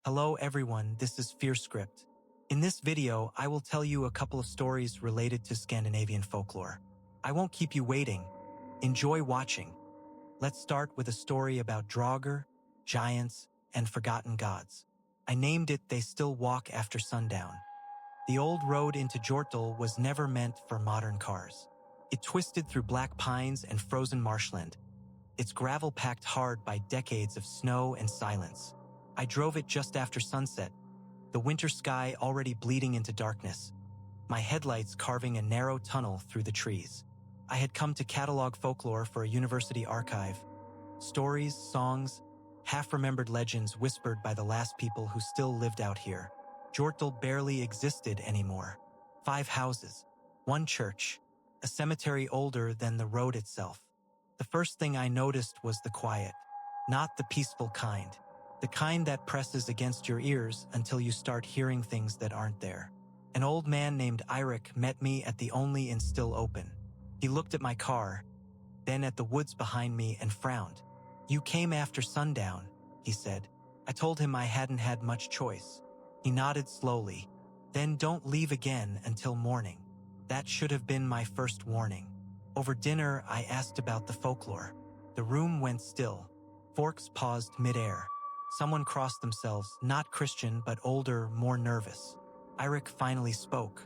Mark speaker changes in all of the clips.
Speaker 1: Hello everyone, this is FearScript. In this video, I will tell you a couple of stories related to Scandinavian folklore. I won't keep you waiting. Enjoy watching. Let's start with a story about Draugr, giants, and forgotten gods. I named it They Still Walk After Sundown. The old road into Hjortdal was never meant for modern cars. It twisted through black pines and frozen marshland, its gravel packed hard by decades of snow and silence. I drove it just after sunset, the winter sky already bleeding into darkness, my headlights carving a narrow tunnel through the trees. I had come to catalog folklore for a university archive. Stories, songs, half-remembered legends whispered by the last people who still lived out here. Hjortdal barely existed anymore. 5 houses, 1 church, a cemetery older than the road itself. The first thing I noticed was the quiet, not the peaceful kind. The kind that presses against your ears until you start hearing things that aren't there. An old man named Eirik met me at the only inn still open. He looked at my car, then at the woods behind me and frowned. "You came after sundown," he said. I told him I hadn't had much choice. He nodded slowly. "Then don't leave again until morning." That should have been my first warning. Over dinner, I asked about the folklore. The room went still. Forks paused mid-air. Someone crossed themselves, not Christian, but older, more nervous. Eirik finally spoke.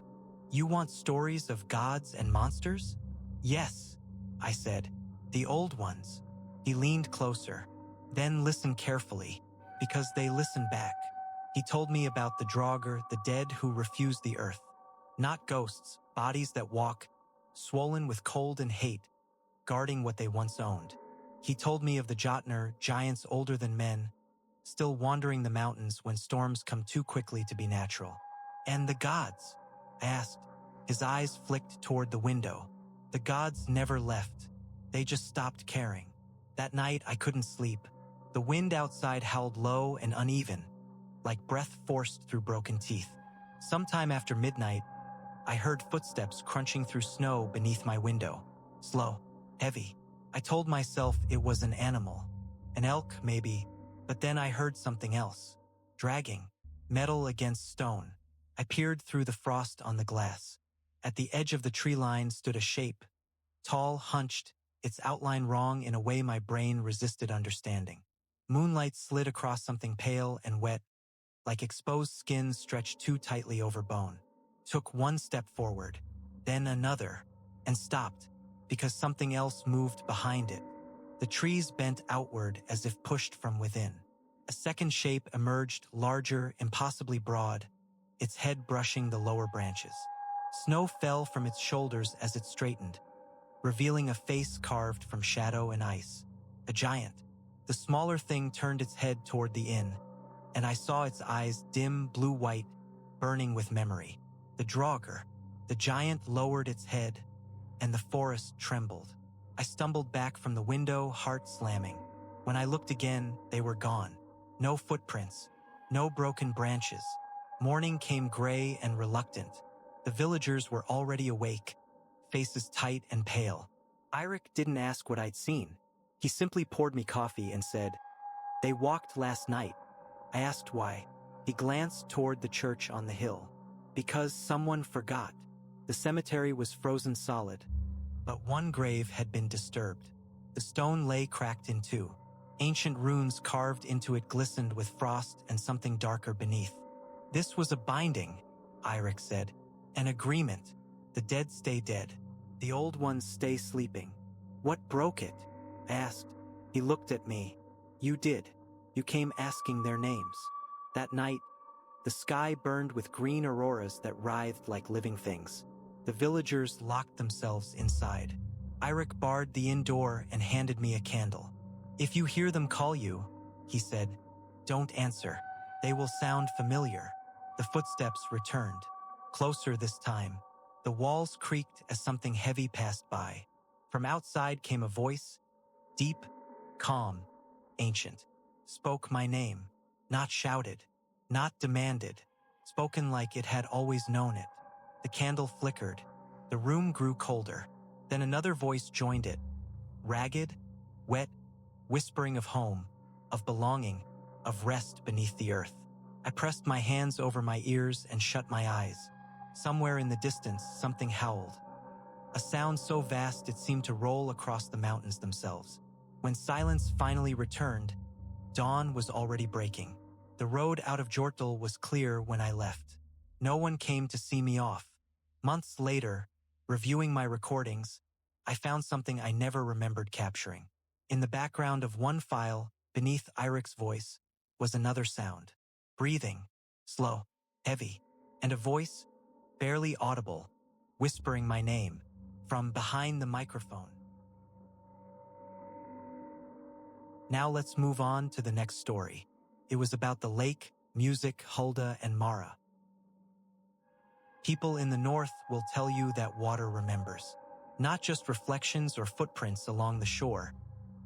Speaker 1: "You want stories of gods and monsters?" "Yes," I said. "The old ones." He leaned closer. "Then listen carefully, because they listen back." He told me about the Draugr, the dead who refused the earth. Not ghosts, bodies that walk, swollen with cold and hate, guarding what they once owned. He told me of the Jotnar, giants older than men, still wandering the mountains when storms come too quickly to be natural. "And the gods?" I asked. His eyes flicked toward the window. "The gods never left. They just stopped caring." That night I couldn't sleep. The wind outside howled low and uneven, like breath forced through broken teeth. Sometime after midnight, I heard footsteps crunching through snow beneath my window. Slow, heavy. I told myself it was an animal. An elk, maybe. But then I heard something else. Dragging. Metal against stone. I peered through the frost on the glass. At the edge of the tree line stood a shape. Tall, hunched, its outline wrong in a way my brain resisted understanding. Moonlight slid across something pale and wet, like exposed skin stretched too tightly over bone. Took one step forward, then another, and stopped, because something else moved behind it. The trees bent outward as if pushed from within. A second shape emerged, larger, impossibly broad, its head brushing the lower branches. Snow fell from its shoulders as it straightened, revealing a face carved from shadow and ice. A giant. The smaller thing turned its head toward the inn, and I saw its eyes dim blue-white, burning with memory. The Draugr. The giant lowered its head, and the forest trembled. I stumbled back from the window, heart slamming. When I looked again, they were gone. No footprints, no broken branches. Morning came gray and reluctant. The villagers were already awake, faces tight and pale. Eirik didn't ask what I'd seen. He simply poured me coffee and said, "They walked last night." I asked why. He glanced toward the church on the hill. "Because someone forgot." The cemetery was frozen solid, but one grave had been disturbed. The stone lay cracked in two. Ancient runes carved into it glistened with frost and something darker beneath. "This was a binding," Eirik said. "An agreement. The dead stay dead. The old ones stay sleeping." "What broke it?" I asked. He looked at me. "You did. You came asking their names." That night, the sky burned with green auroras that writhed like living things. The villagers locked themselves inside. Eirik barred the inn door and handed me a candle. "If you hear them call you," he said, "don't answer. They will sound familiar." The footsteps returned. Closer this time. The walls creaked as something heavy passed by. From outside came a voice, deep, calm, ancient. Spoke my name, not shouted, not demanded, spoken like it had always known it. The candle flickered. The room grew colder. Then another voice joined it. Ragged, wet, whispering of home, of belonging, of rest beneath the earth. I pressed my hands over my ears and shut my eyes. Somewhere in the distance, something howled. A sound so vast it seemed to roll across the mountains themselves. When silence finally returned, dawn was already breaking. The road out of Jortul was clear when I left. No one came to see me off. Months later, reviewing my recordings, I found something I never remembered capturing. In the background of one file, beneath Irik's voice, was another sound. Breathing, slow, heavy, and a voice, barely audible, whispering my name from behind the microphone. Now let's move on to the next story. It was about the lake, music, Hulda, and Mara. People in the north will tell you that water remembers. Not just reflections or footprints along the shore,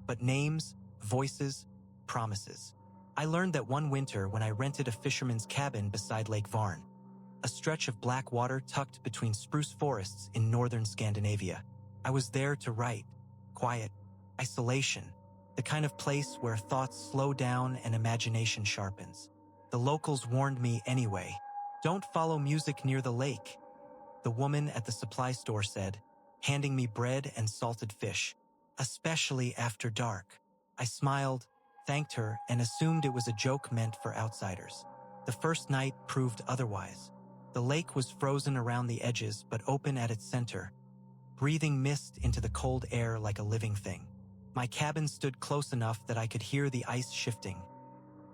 Speaker 1: but names, voices, promises. I learned that one winter when I rented a fisherman's cabin beside Lake Varn, a stretch of black water tucked between spruce forests in northern Scandinavia. I was there to write. Quiet, isolation, the kind of place where thoughts slow down and imagination sharpens. The locals warned me anyway. Don't follow music near the lake, the woman at the supply store said, handing me bread and salted fish, especially after dark. I smiled, thanked her, and assumed it was a joke meant for outsiders. The first night proved otherwise. The lake was frozen around the edges but open at its center, breathing mist into the cold air like a living thing. My cabin stood close enough that I could hear the ice shifting.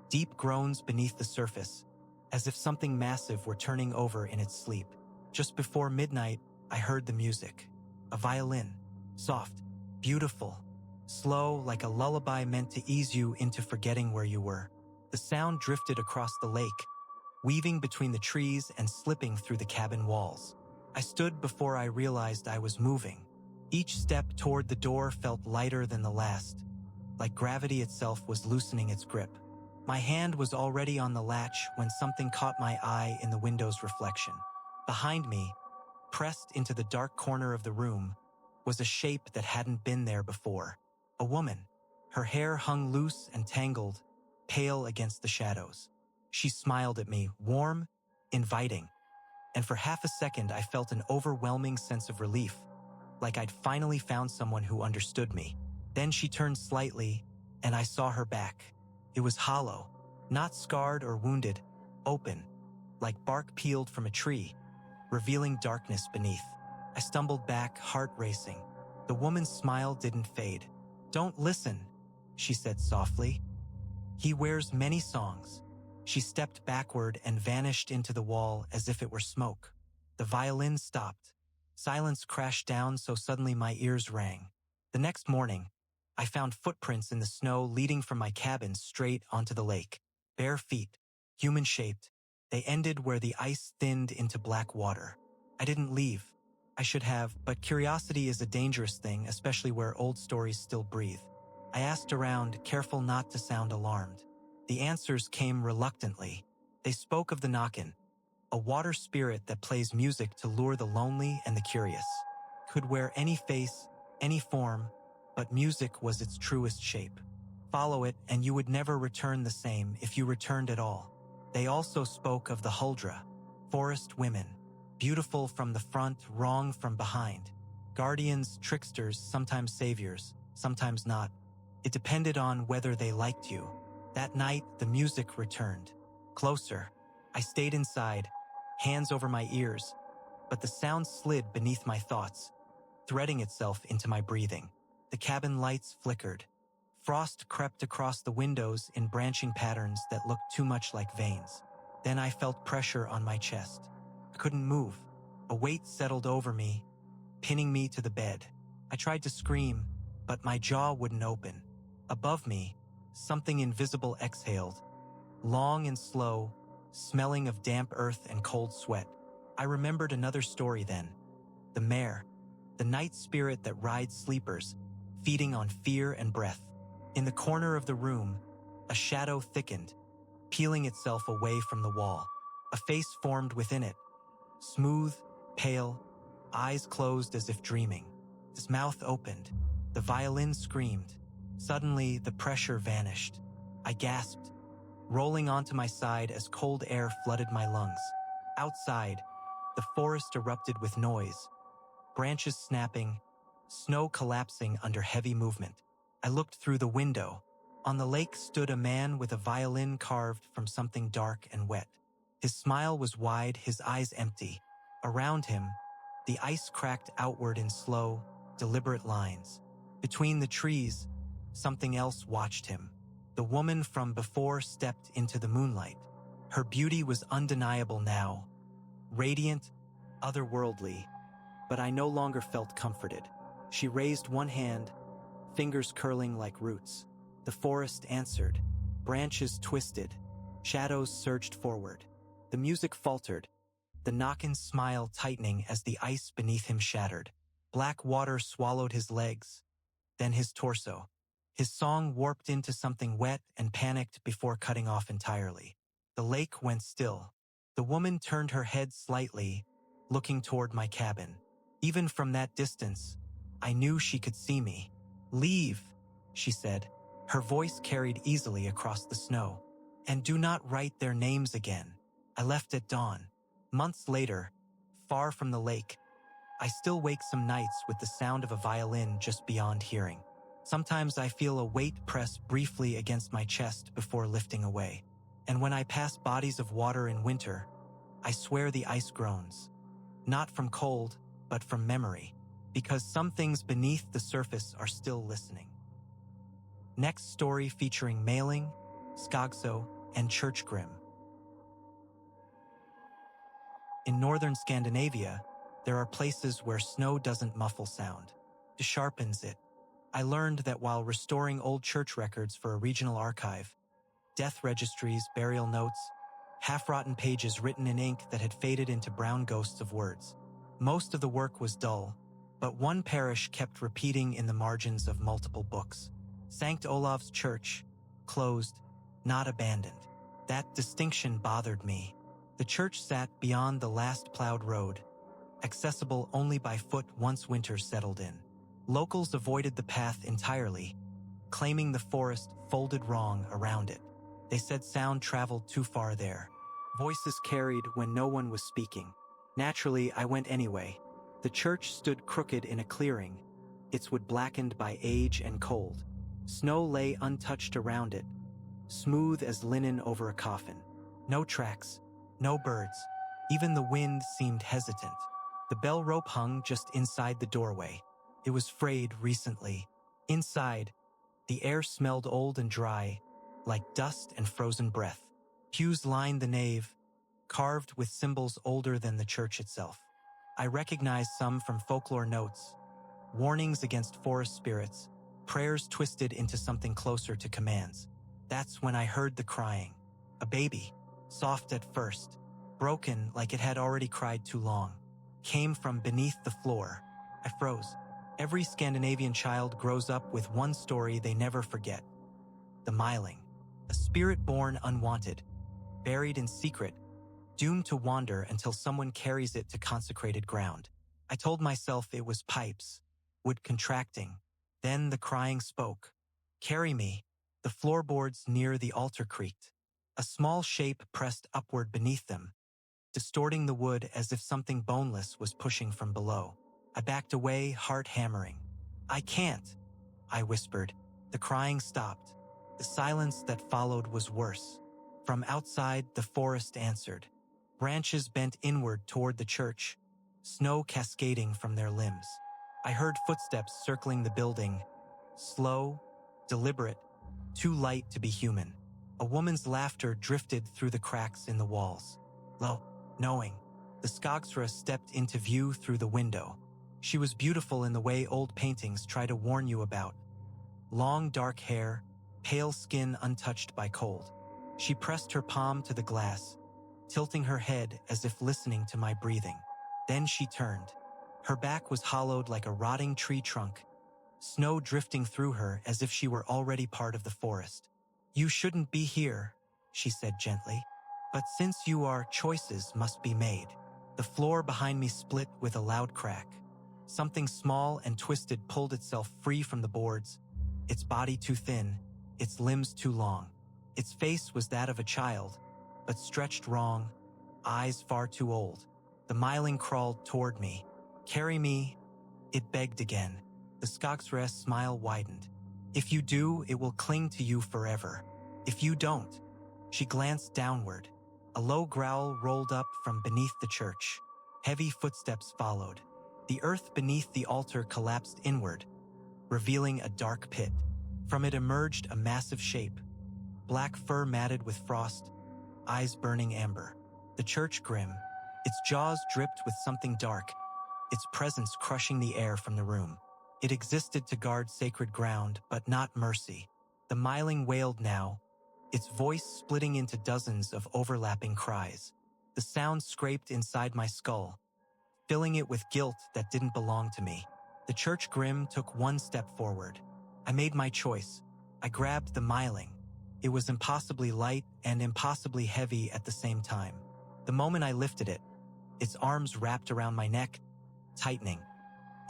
Speaker 1: Deep groans beneath the surface, as if something massive were turning over in its sleep. Just before midnight, I heard the music. A violin, soft, beautiful, slow like a lullaby meant to ease you into forgetting where you were. The sound drifted across the lake, weaving between the trees and slipping through the cabin walls. I stood before I realized I was moving. Each step toward the door felt lighter than the last, like gravity itself was loosening its grip. My hand was already on the latch when something caught my eye in the window's reflection. Behind me, pressed into the dark corner of the room, was a shape that hadn't been there before. A woman. Her hair hung loose and tangled, pale against the shadows. She smiled at me, warm, inviting, and for half a second I felt an overwhelming sense of relief, like I'd finally found someone who understood me. Then she turned slightly, and I saw her back. It was hollow, not scarred or wounded, open, like bark peeled from a tree, revealing darkness beneath. I stumbled back, heart racing. The woman's smile didn't fade. "Don't listen," she said softly. "He wears many songs." She stepped backward and vanished into the wall as if it were smoke. The violin stopped. Silence crashed down so suddenly my ears rang. The next morning, I found footprints in the snow leading from my cabin straight onto the lake. Bare feet, human-shaped, they ended where the ice thinned into black water. I didn't leave. I should have, but curiosity is a dangerous thing, especially where old stories still breathe. I asked around, careful not to sound alarmed. The answers came reluctantly. They spoke of the Naken, a water spirit that plays music to lure the lonely and the curious. Could wear any face, any form, but music was its truest shape. Follow it and you would never return the same if you returned at all. They also spoke of the Huldra, forest women, beautiful from the front, wrong from behind. Guardians, tricksters, sometimes saviors, sometimes not. It depended on whether they liked you. That night, the music returned. Closer. I stayed inside, hands over my ears, but the sound slid beneath my thoughts, threading itself into my breathing. The cabin lights flickered. Frost crept across the windows in branching patterns that looked too much like veins. Then I felt pressure on my chest. I couldn't move. A weight settled over me, pinning me to the bed. I tried to scream, but my jaw wouldn't open. Above me, something invisible exhaled, long and slow, smelling of damp earth and cold sweat. I remembered another story then. The mare, the night spirit that rides sleepers, feeding on fear and breath. In the corner of the room, a shadow thickened, peeling itself away from the wall. A face formed within it, smooth, pale, eyes closed as if dreaming. His mouth opened. The violin screamed. Suddenly, the pressure vanished. I gasped, rolling onto my side as cold air flooded my lungs. Outside, the forest erupted with noise, branches snapping, snow collapsing under heavy movement. I looked through the window. On the lake stood a man with a violin carved from something dark and wet. His smile was wide, his eyes empty. Around him, the ice cracked outward in slow, deliberate lines. Between the trees, something else watched him. The woman from before stepped into the moonlight. Her beauty was undeniable now, radiant, otherworldly, but I no longer felt comforted. She raised one hand, fingers curling like roots. The forest answered. Branches twisted. Shadows surged forward. The music faltered, the Nakan's smile tightening as the ice beneath him shattered. Black water swallowed his legs, then his torso. His song warped into something wet and panicked before cutting off entirely. The lake went still. The woman turned her head slightly, looking toward my cabin. Even from that distance, I knew she could see me. "Leave," she said. Her voice carried easily across the snow. "And do not write their names again." I left at dawn. Months later, far from the lake, I still wake some nights with the sound of a violin just beyond hearing. Sometimes I feel a weight press briefly against my chest before lifting away. And when I pass bodies of water in winter, I swear the ice groans. Not from cold, but from memory, because some things beneath the surface are still listening. Next story featuring Mailing, Skogso, and Churchgrim. In northern Scandinavia, there are places where snow doesn't muffle sound, it sharpens it. I learned that while restoring old church records for a regional archive, death registries, burial notes, half-rotten pages written in ink that had faded into brown ghosts of words. Most of the work was dull, but one parish kept repeating in the margins of multiple books. St. Olav's Church, closed, not abandoned. That distinction bothered me. The church sat beyond the last plowed road, accessible only by foot once winter settled in. Locals avoided the path entirely, claiming the forest folded wrong around it. They said sound traveled too far there. Voices carried when no one was speaking. Naturally, I went anyway. The church stood crooked in a clearing, its wood blackened by age and cold. Snow lay untouched around it, smooth as linen over a coffin. No tracks, no birds. Even the wind seemed hesitant. The bell rope hung just inside the doorway. It was frayed recently. Inside, the air smelled old and dry, like dust and frozen breath. Pews lined the nave, carved with symbols older than the church itself. I recognized some from folklore notes, warnings against forest spirits, prayers twisted into something closer to commands. That's when I heard the crying. A baby, soft at first, broken like it had already cried too long, came from beneath the floor. I froze. Every Scandinavian child grows up with one story they never forget. The myling, a spirit born unwanted, buried in secret, doomed to wander until someone carries it to consecrated ground. I told myself it was pipes, wood contracting. Then the crying spoke. "Carry me." The floorboards near the altar creaked. A small shape pressed upward beneath them, distorting the wood as if something boneless was pushing from below. I backed away, heart hammering. "I can't," I whispered. The crying stopped. The silence that followed was worse. From outside, the forest answered. Branches bent inward toward the church, snow cascading from their limbs. I heard footsteps circling the building, slow, deliberate, too light to be human. A woman's laughter drifted through the cracks in the walls. Low, knowing, the Skogsra stepped into view through the window. She was beautiful in the way old paintings try to warn you about. Long dark hair, pale skin untouched by cold. She pressed her palm to the glass, tilting her head as if listening to my breathing. Then she turned. Her back was hollowed like a rotting tree trunk, snow drifting through her as if she were already part of the forest. "You shouldn't be here," she said gently. "But since you are, choices must be made." The floor behind me split with a loud crack. Something small and twisted pulled itself free from the boards, its body too thin, its limbs too long. Its face was that of a child, but stretched wrong, eyes far too old. The myling crawled toward me. "Carry me," it begged again. The Skogsrest smile widened. "If you do, it will cling to you forever. If you don't." She glanced downward. A low growl rolled up from beneath the church. Heavy footsteps followed. The earth beneath the altar collapsed inward, revealing a dark pit. From it emerged a massive shape, black fur matted with frost, eyes burning amber. The church grim, its jaws dripped with something dark, its presence crushing the air from the room. It existed to guard sacred ground, but not mercy. The myling wailed now, its voice splitting into dozens of overlapping cries. The sound scraped inside my skull, filling it with guilt that didn't belong to me. The church grim took one step forward. I made my choice. I grabbed the myling. It was impossibly light and impossibly heavy at the same time. The moment I lifted it, its arms wrapped around my neck, tightening,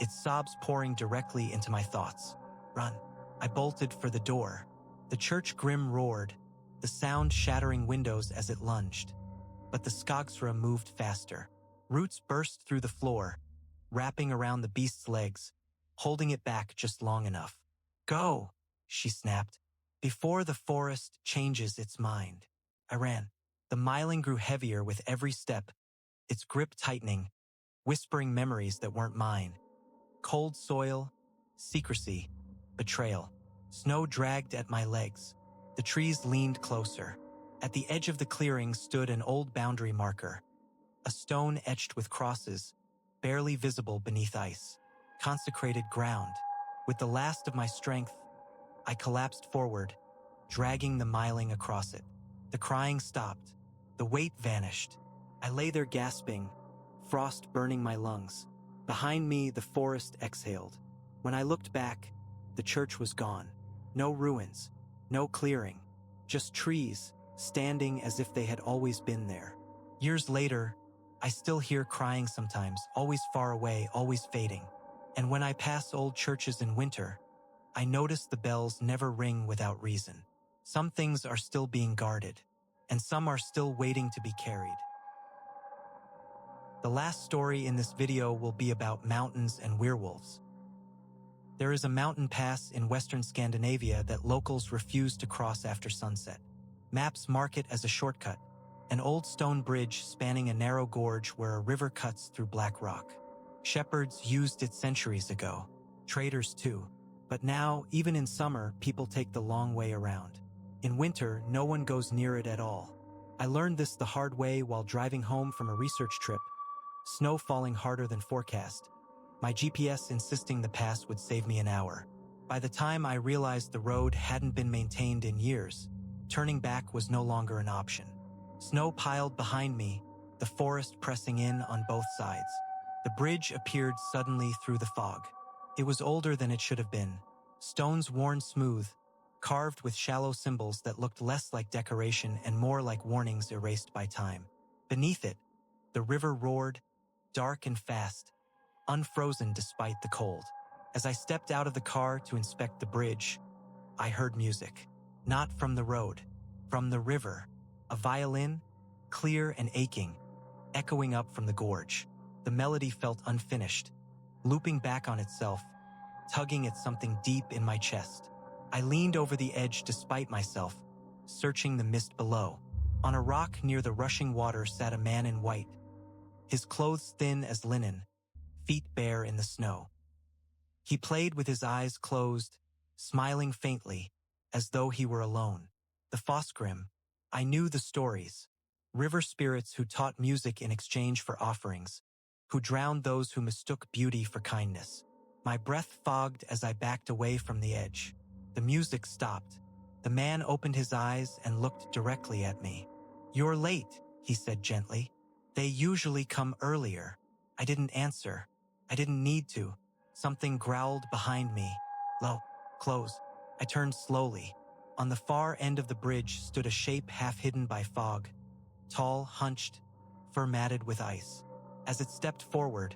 Speaker 1: its sobs pouring directly into my thoughts. "Run." I bolted for the door. The church grim roared, the sound shattering windows as it lunged. But the Skogsra moved faster. Roots burst through the floor, wrapping around the beast's legs, holding it back just long enough. "Go," she snapped, "before the forest changes its mind." I ran. The myling grew heavier with every step, its grip tightening, whispering memories that weren't mine. Cold soil, secrecy, betrayal. Snow dragged at my legs. The trees leaned closer. At the edge of the clearing stood an old boundary marker, a stone etched with crosses, barely visible beneath ice. Consecrated ground. With the last of my strength, I collapsed forward, dragging the myling across it. The crying stopped. The weight vanished. I lay there gasping, frost burning my lungs. Behind me, the forest exhaled. When I looked back, the church was gone. No ruins, no clearing, just trees, standing as if they had always been there. Years later, I still hear crying sometimes, always far away, always fading. And when I pass old churches in winter, I notice the bells never ring without reason. Some things are still being guarded, and some are still waiting to be carried. The last story in this video will be about mountains and werewolves. There is a mountain pass in western Scandinavia that locals refuse to cross after sunset. Maps mark it as a shortcut, an old stone bridge spanning a narrow gorge where a river cuts through black rock. Shepherds used it centuries ago, traders too. But now, even in summer, people take the long way around. In winter, no one goes near it at all. I learned this the hard way while driving home from a research trip, snow falling harder than forecast, my GPS insisting the pass would save me an hour. By the time I realized the road hadn't been maintained in years, turning back was no longer an option. Snow piled behind me, the forest pressing in on both sides. The bridge appeared suddenly through the fog. It was older than it should have been, stones worn smooth, carved with shallow symbols that looked less like decoration and more like warnings erased by time. Beneath it, the river roared, dark and fast, unfrozen despite the cold. As I stepped out of the car to inspect the bridge, I heard music. Not from the road, from the river. A violin, clear and aching, echoing up from the gorge. The melody felt unfinished, looping back on itself, tugging at something deep in my chest. I leaned over the edge despite myself, searching the mist below. On a rock near the rushing water sat a man in white, his clothes thin as linen, feet bare in the snow. He played with his eyes closed, smiling faintly, as though he were alone. The Fosgrim, I knew the stories. River spirits who taught music in exchange for offerings, who drowned those who mistook beauty for kindness. My breath fogged as I backed away from the edge. The music stopped. The man opened his eyes and looked directly at me. "You're late," he said gently. "They usually come earlier." I didn't answer. I didn't need to. Something growled behind me. "Low, close." I turned slowly. On the far end of the bridge stood a shape half hidden by fog. Tall, hunched, fur matted with ice. As it stepped forward,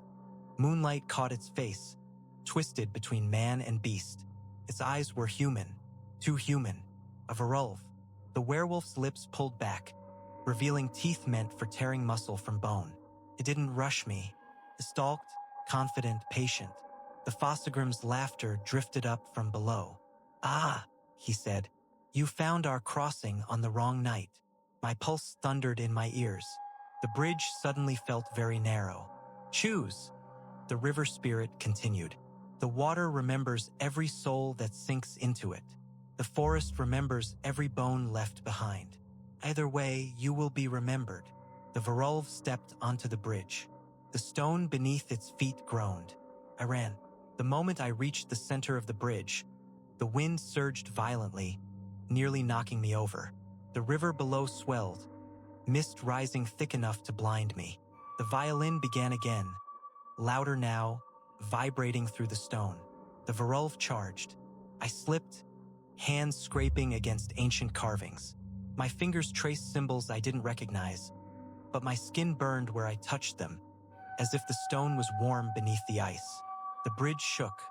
Speaker 1: moonlight caught its face, twisted between man and beast. Its eyes were human, too human, a Varulv, The werewolf's lips pulled back, revealing teeth meant for tearing muscle from bone. It didn't rush me. It stalked, confident, patient. The Fossagrim's laughter drifted up from below. "Ah," he said, "you found our crossing on the wrong night." My pulse thundered in my ears. The bridge suddenly felt very narrow. "Choose," the river spirit continued. "The water remembers every soul that sinks into it. The forest remembers every bone left behind. Either way, you will be remembered." The Verolv stepped onto the bridge. The stone beneath its feet groaned. I ran. The moment I reached the center of the bridge, the wind surged violently, nearly knocking me over. The river below swelled, mist rising thick enough to blind me. The violin began again, louder now, vibrating through the stone. The Verolv charged. I slipped, hands scraping against ancient carvings. My fingers traced symbols I didn't recognize, but my skin burned where I touched them, as if the stone was warm beneath the ice. The bridge shook.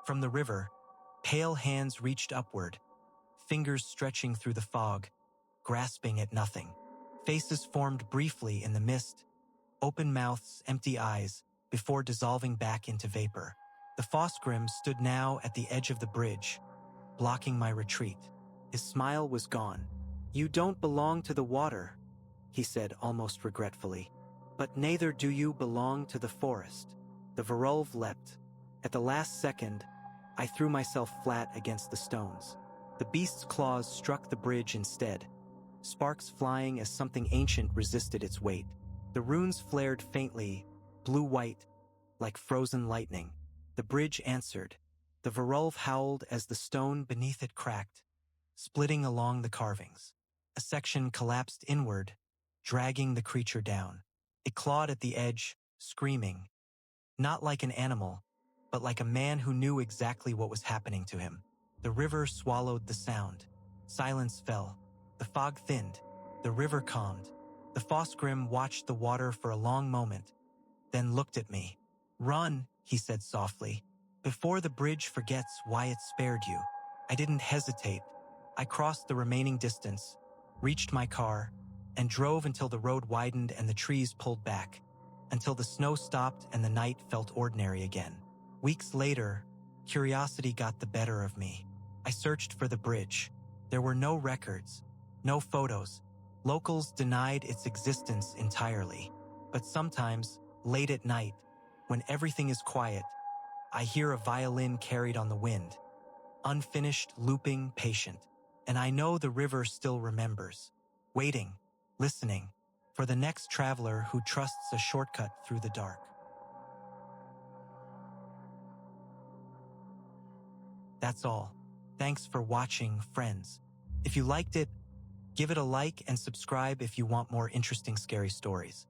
Speaker 1: From the river, pale hands reached upward, fingers stretching through the fog, grasping at nothing. Faces formed briefly in the mist, open mouths, empty eyes, before dissolving back into vapor. The Fosgrim stood now at the edge of the bridge, blocking my retreat. His smile was gone. "You don't belong to the water," he said almost regretfully. "But neither do you belong to the forest." The Verolv leapt. At the last second, I threw myself flat against the stones. The beast's claws struck the bridge instead, sparks flying as something ancient resisted its weight. The runes flared faintly, blue-white, like frozen lightning. The bridge answered. The Verolv howled as the stone beneath it cracked, splitting along the carvings. A section collapsed inward, dragging the creature down. It clawed at the edge, screaming, not like an animal, but like a man who knew exactly what was happening to him. The river swallowed the sound. Silence fell. The fog thinned. The river calmed. The Fosgrim watched the water for a long moment, then looked at me. "Run," he said softly, "before the bridge forgets why it spared you." I didn't hesitate. I crossed the remaining distance, reached my car, and drove until the road widened and the trees pulled back, until the snow stopped and the night felt ordinary again. Weeks later, curiosity got the better of me. I searched for the bridge. There were no records, no photos. Locals denied its existence entirely. But sometimes, late at night, when everything is quiet, I hear a violin carried on the wind, unfinished, looping, patient. And I know the river still remembers, waiting, listening, for the next traveler who trusts a shortcut through the dark. That's all. Thanks for watching, friends. If you liked it, give it a like and subscribe if you want more interesting scary stories.